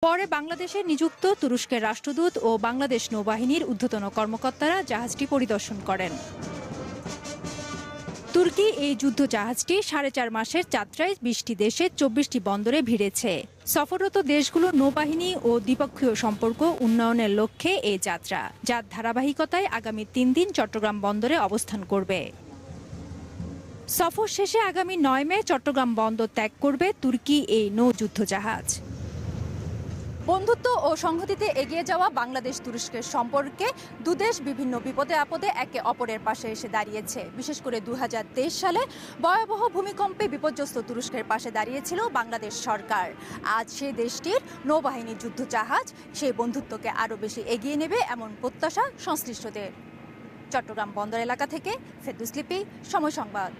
পরে বাংলাদেশে নিযুক্ত তুরস্কের রাষ্ট্রদূত ও বাংলাদেশ নৌবাহিনীর ঊর্ধ্বতন কর্মকর্তারা জাহাজটি পরিদর্শন করেন। তুর্কি এই যুদ্ধ জাহাজটি 4.5 মাসের যাত্রায় 20টি দেশে 24টি বন্দরে ভিড়েছে। সফররত দেশগুলোর নৌবাহিনী ও দ্বিপক্ষীয় সম্পর্ক উন্নয়নের লক্ষ্যে এই যাত্রা, যার ধারাবাহিকতায় আগামী 3 দিন চট্টগ্রাম বন্দরে অবস্থান করবে। সফর শেষে আগামী 9 মে চট্টগ্রাম বন্দর ত্যাগ করবে তুর্কি এই নৌযুদ্ধ জাহাজ। বন্ধুত্ব ও সংহতিতে এগিয়ে যাওয়া বাংলাদেশ তুরস্কের সম্পর্কে দুদেশ বিভিন্ন বিপদে আপদে একে অপরের পাশে এসে দাঁড়িয়েছে। বিশেষ করে 2023 সালে ভয়াবহ ভূমিকম্পে বিপর্যস্ত তুরস্কের পাশে দাঁড়িয়েছিল বাংলাদেশ সরকার। আজ সেই দেশটির নৌবাহিনীর যুদ্ধ জাহাজ সেই বন্ধুত্বকে আরও বেশি এগিয়ে নেবে এমন প্রত্যাশা সংশ্লিষ্টদের। চট্টগ্রাম বন্দর এলাকা থেকে ফেরদৌস লিপি, সময় সংবাদ।